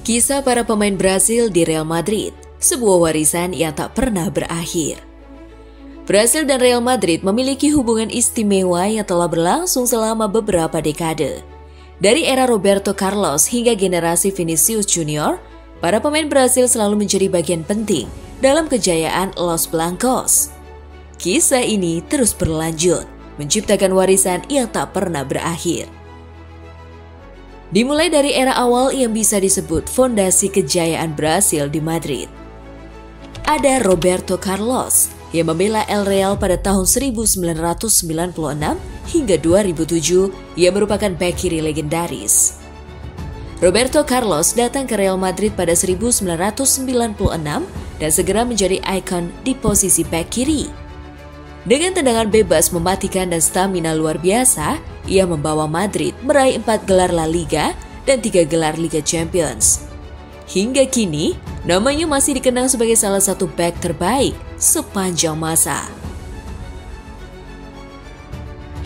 Kisah para pemain Brasil di Real Madrid, sebuah warisan yang tak pernah berakhir. Brasil dan Real Madrid memiliki hubungan istimewa yang telah berlangsung selama beberapa dekade. Dari era Roberto Carlos hingga generasi Vinicius Junior, para pemain Brasil selalu menjadi bagian penting dalam kejayaan Los Blancos. Kisah ini terus berlanjut, menciptakan warisan yang tak pernah berakhir. Dimulai dari era awal yang bisa disebut fondasi kejayaan Brasil di Madrid. Ada Roberto Carlos yang membela El Real pada tahun 1996 hingga 2007, ia merupakan bek kiri legendaris. Roberto Carlos datang ke Real Madrid pada 1996 dan segera menjadi ikon di posisi bek kiri. Dengan tendangan bebas mematikan dan stamina luar biasa, ia membawa Madrid meraih 4 gelar La Liga dan 3 gelar Liga Champions. Hingga kini, namanya masih dikenang sebagai salah satu bek terbaik sepanjang masa.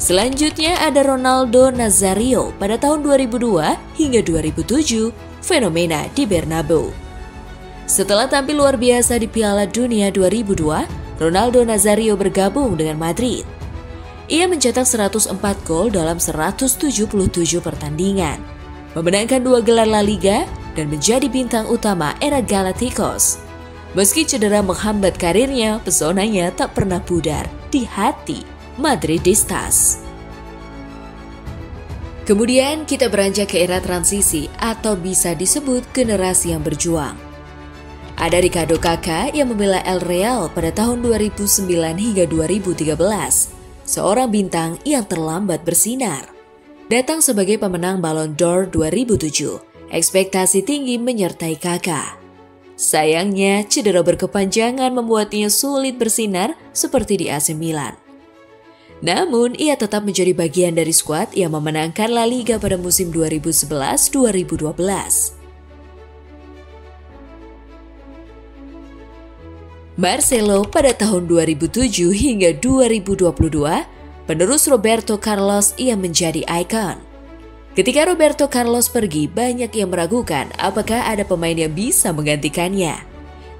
Selanjutnya ada Ronaldo Nazario pada tahun 2002 hingga 2007, fenomena di Bernabeu. Setelah tampil luar biasa di Piala Dunia 2002, Ronaldo Nazario bergabung dengan Madrid. Ia mencetak 104 gol dalam 177 pertandingan, memenangkan 2 gelar La Liga dan menjadi bintang utama era Galacticos. Meski cedera menghambat karirnya, pesonanya tak pernah pudar di hati Madridistas. Kemudian kita beranjak ke era transisi atau bisa disebut generasi yang berjuang. Ada Ricardo Kaká yang membela El Real pada tahun 2009 hingga 2013, seorang bintang yang terlambat bersinar. Datang sebagai pemenang Ballon d'Or 2007, ekspektasi tinggi menyertai Kaká. Sayangnya, cedera berkepanjangan membuatnya sulit bersinar seperti di AC Milan. Namun, ia tetap menjadi bagian dari skuad yang memenangkan La Liga pada musim 2011-2012. Marcelo pada tahun 2007 hingga 2022, penerus Roberto Carlos ia menjadi ikon. Ketika Roberto Carlos pergi, banyak yang meragukan apakah ada pemain yang bisa menggantikannya.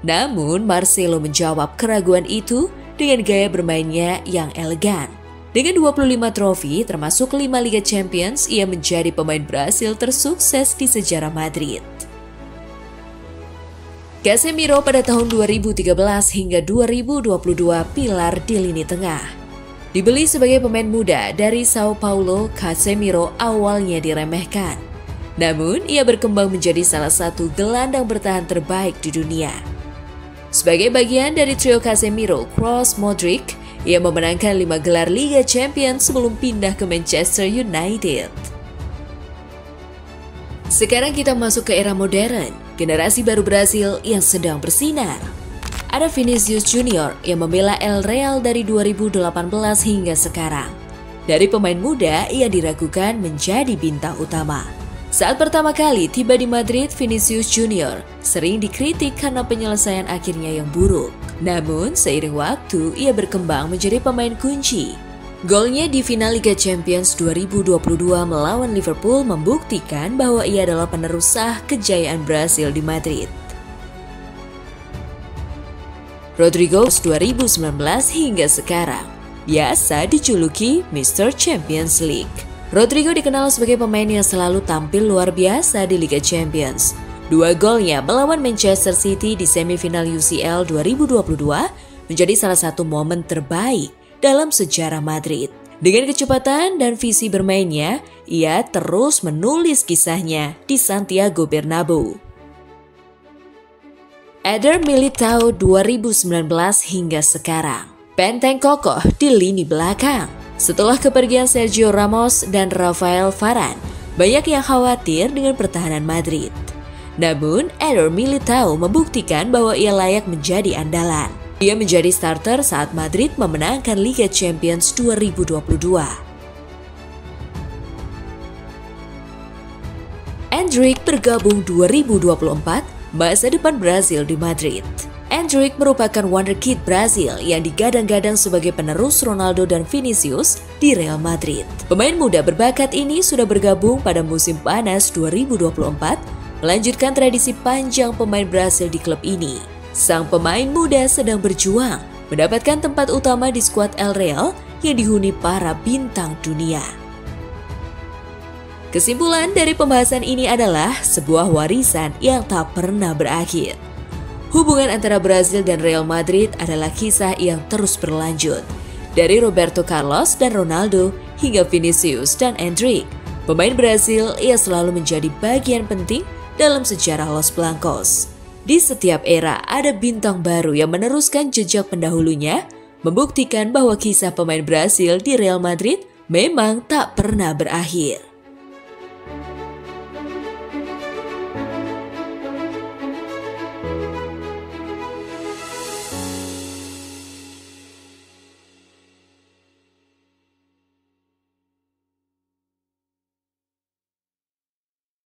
Namun Marcelo menjawab keraguan itu dengan gaya bermainnya yang elegan. Dengan 25 trofi termasuk 5 Liga Champions, ia menjadi pemain Brasil tersukses di sejarah Madrid. Casemiro pada tahun 2013 hingga 2022 pilar di lini tengah. Dibeli sebagai pemain muda dari Sao Paulo, Casemiro awalnya diremehkan. Namun, ia berkembang menjadi salah satu gelandang bertahan terbaik di dunia. Sebagai bagian dari trio Casemiro, Kroos, Modric, ia memenangkan 5 gelar Liga Champions sebelum pindah ke Manchester United. Sekarang kita masuk ke era modern, generasi baru Brasil yang sedang bersinar. Ada Vinicius Junior yang membela El Real dari 2018 hingga sekarang. Dari pemain muda, ia diragukan menjadi bintang utama. Saat pertama kali tiba di Madrid, Vinicius Junior sering dikritik karena penyelesaian akhirnya yang buruk. Namun, seiring waktu, ia berkembang menjadi pemain kunci. Golnya di final Liga Champions 2022 melawan Liverpool membuktikan bahwa ia adalah penerus sah kejayaan Brasil di Madrid. Rodrigo 2019 hingga sekarang biasa dijuluki Mr. Champions League. Rodrigo dikenal sebagai pemain yang selalu tampil luar biasa di Liga Champions. 2 golnya melawan Manchester City di semifinal UCL 2022 menjadi salah satu momen terbaik dalam sejarah Madrid. Dengan kecepatan dan visi bermainnya, ia terus menulis kisahnya di Santiago Bernabeu. Eder Militão 2019 hingga sekarang, benteng kokoh di lini belakang. Setelah kepergian Sergio Ramos dan Rafael Varane, banyak yang khawatir dengan pertahanan Madrid. Namun, Eder Militão membuktikan bahwa ia layak menjadi andalan. Ia menjadi starter saat Madrid memenangkan Liga Champions 2022. Endrick bergabung 2024, masa depan Brasil di Madrid. Endrick merupakan wonderkid Brasil yang digadang-gadang sebagai penerus Ronaldo dan Vinicius di Real Madrid. Pemain muda berbakat ini sudah bergabung pada musim panas 2024 melanjutkan tradisi panjang pemain Brasil di klub ini. Sang pemain muda sedang berjuang mendapatkan tempat utama di skuad El Real yang dihuni para bintang dunia. Kesimpulan dari pembahasan ini adalah sebuah warisan yang tak pernah berakhir. Hubungan antara Brasil dan Real Madrid adalah kisah yang terus berlanjut. Dari Roberto Carlos dan Ronaldo hingga Vinicius dan Endrick, pemain Brasil ia selalu menjadi bagian penting dalam sejarah Los Blancos. Di setiap era ada bintang baru yang meneruskan jejak pendahulunya, membuktikan bahwa kisah pemain Brasil di Real Madrid memang tak pernah berakhir.